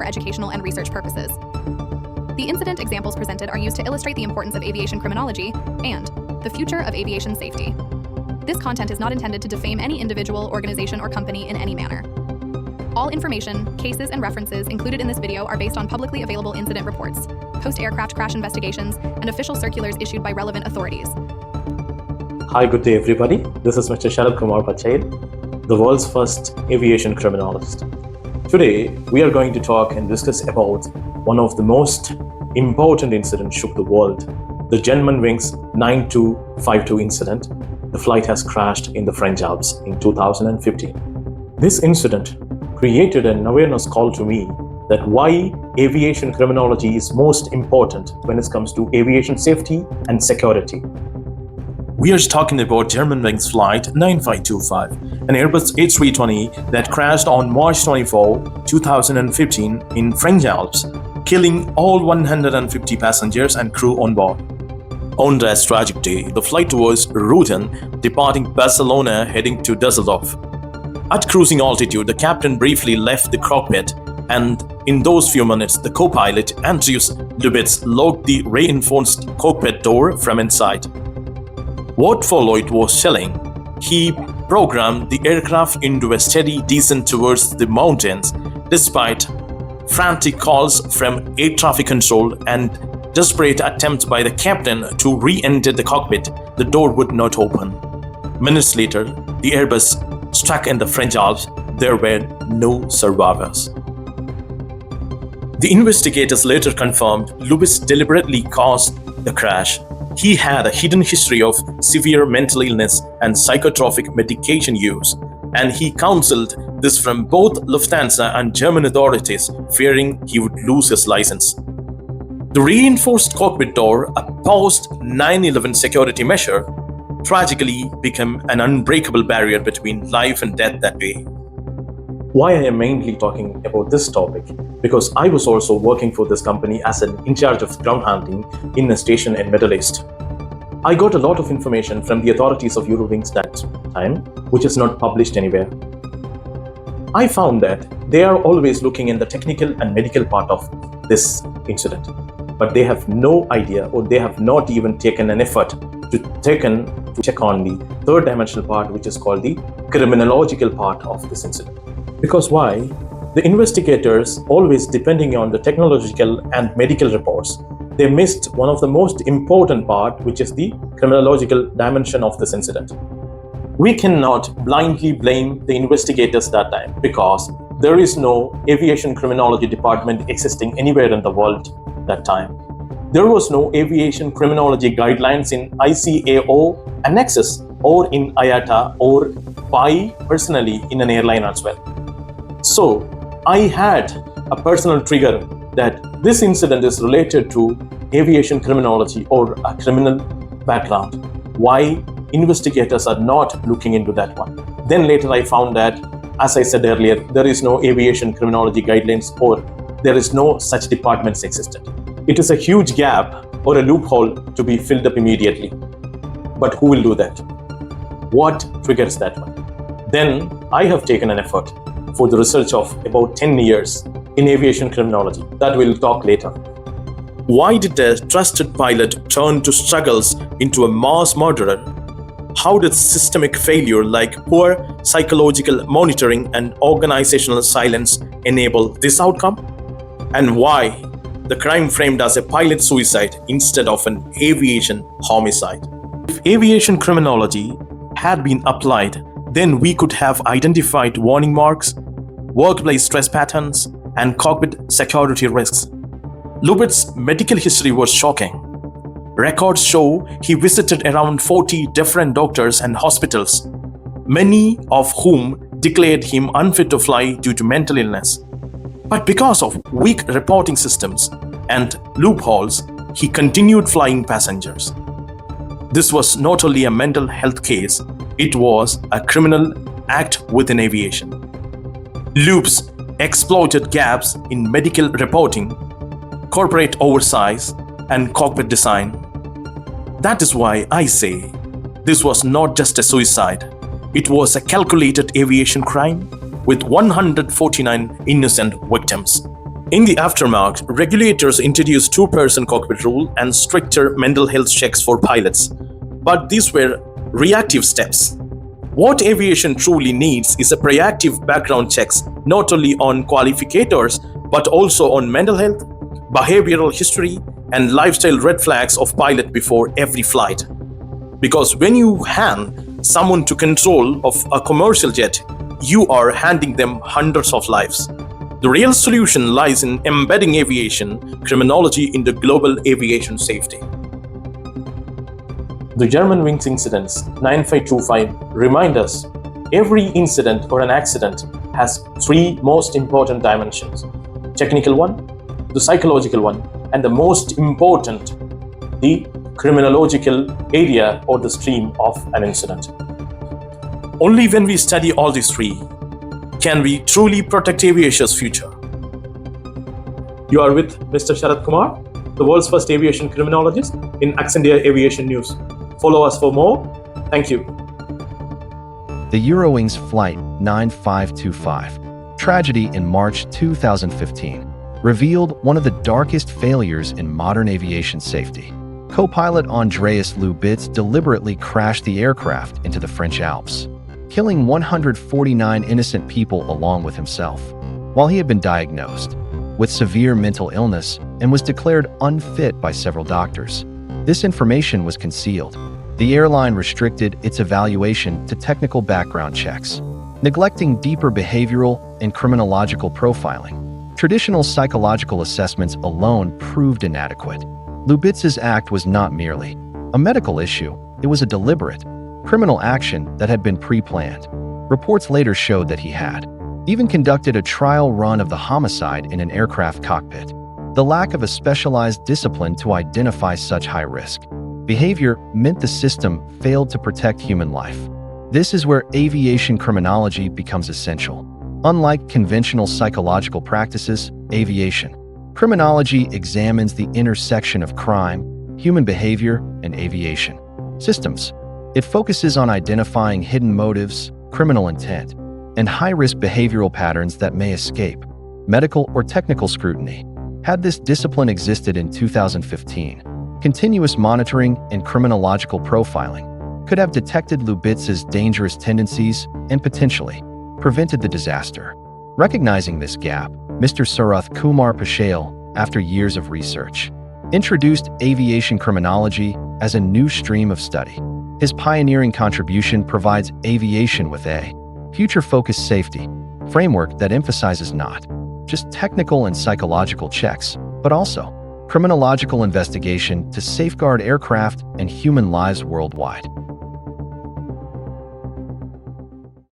for educational and research purposes. The incident examples presented are used to illustrate the importance of aviation criminology and the future of aviation safety. This content is not intended to defame any individual, organization, or company in any manner. All information, cases, and references included in this video are based on publicly available incident reports, post-aircraft crash investigations, and official circulars issued by relevant authorities. Hi, good day everybody. This is Mr. Sarath Kumar Pachayil, the world's first aviation criminologist. Today, we are going to talk and discuss about one of the most important incidents shook the world, the Germanwings 9252 incident. The flight has crashed in the French Alps in 2015. This incident created an awareness call to me that why aviation criminology is most important when it comes to aviation safety and security. We are talking about Germanwings Flight 9525, an Airbus A320 that crashed on March 24, 2015 in French Alps, killing all 150 passengers and crew on board. On that tragic day, the flight was routen, departing Barcelona heading to Düsseldorf. At cruising altitude, the captain briefly left the cockpit, and in those few minutes, the co-pilot Andreas Lubitz locked the reinforced cockpit door from inside. What followed was chilling. He programmed the aircraft into a steady descent towards the mountains, despite frantic calls from air traffic control and desperate attempts by the captain to re-enter the cockpit. The door would not open. Minutes later, the Airbus struck in the French Alps. There were no survivors. The investigators later confirmed Lubitz deliberately caused the crash. He had a hidden history of severe mental illness and psychotropic medication use, and he counseled this from both Lufthansa and German authorities, fearing he would lose his license. The reinforced cockpit door, a post-9/11 security measure, tragically became an unbreakable barrier between life and death that day. Why I am mainly talking about this topic? Because I was also working for this company as an in charge of ground handling in a station in Middle East. I got a lot of information from the authorities of Eurowings that time, which is not published anywhere. I found that they are always looking in the technical and medical part of this incident, but they have no idea, or they have not even taken an effort to check on the third dimensional part, which is called the criminological part of this incident. Because why? The investigators, always depending on the technological and medical reports, they missed one of the most important part, which is the criminological dimension of this incident. We cannot blindly blame the investigators that time, because there is no aviation criminology department existing anywhere in the world that time. There was no aviation criminology guidelines in ICAO annexes or in IATA or by personally in an airline as well. So I had a personal trigger that this incident is related to aviation criminology or a criminal background. Why investigators are not looking into that one? Then later I found that, as I said earlier, there is no aviation criminology guidelines or there is no such departments existed. It is a huge gap or a loophole to be filled up immediately. But who will do that? What triggers that one? Then I have taken an effort for the research of about 10 years in aviation criminology. That we'll talk later. Why did a trusted pilot turn to struggles into a mass murderer? How did systemic failure like poor psychological monitoring and organizational silence enable this outcome? And why the crime framed as a pilot suicide instead of an aviation homicide? If aviation criminology had been applied, then we could have identified warning marks, workplace stress patterns, and cockpit security risks. Lubitz's medical history was shocking. Records show he visited around 40 different doctors and hospitals, many of whom declared him unfit to fly due to mental illness. But because of weak reporting systems and loopholes, he continued flying passengers. This was not only a mental health case, it was a criminal act within aviation. Lubitz exploited gaps in medical reporting, corporate oversight, and cockpit design. That is why I say this was not just a suicide, it was a calculated aviation crime with 149 innocent victims. In the aftermath, regulators introduced two-person cockpit rule and stricter mental health checks for pilots. But these were reactive steps. What aviation truly needs is a proactive background checks, not only on qualificators, but also on mental health, behavioral history, and lifestyle red flags of pilot before every flight. Because when you hand someone to control of a commercial jet, you are handing them hundreds of lives. The real solution lies in embedding aviation criminology into global aviation safety. The Germanwings incidents 9525 remind us every incident or an accident has three most important dimensions: technical one, the psychological one, and the most important, the criminological area or the stream of an incident. Only when we study all these three can we truly protect aviation's future. You are with Mr. Sarath Kumar, the world's first aviation criminologist in Acsendia Aviation News. Follow us for more. Thank you. The Germanwings Flight 9525 tragedy in March 2015 revealed one of the darkest failures in modern aviation safety. Co-pilot Andreas Lubitz deliberately crashed the aircraft into the French Alps, killing 149 innocent people along with himself, while he had been diagnosed with severe mental illness and was declared unfit by several doctors. This information was concealed. The airline restricted its evaluation to technical background checks, neglecting deeper behavioral and criminological profiling. Traditional psychological assessments alone proved inadequate. Lubitz's act was not merely a medical issue, it was a deliberate criminal action that had been pre-planned. Reports later showed that he had even conducted a trial run of the homicide in an aircraft cockpit. The lack of a specialized discipline to identify such high-risk behavior meant the system failed to protect human life. This is where aviation criminology becomes essential. Unlike conventional psychological practices, aviation criminology examines the intersection of crime, human behavior, and aviation systems. It focuses on identifying hidden motives, criminal intent, and high-risk behavioral patterns that may escape medical or technical scrutiny. Had this discipline existed in 2015, continuous monitoring and criminological profiling could have detected Lubitz's dangerous tendencies and potentially prevented the disaster. Recognizing this gap, Mr. Sarath Kumar Pachayil, after years of research, introduced aviation criminology as a new stream of study. His pioneering contribution provides aviation with a future-focused safety framework that emphasizes not just technical and psychological checks, but also criminological investigation to safeguard aircraft and human lives worldwide.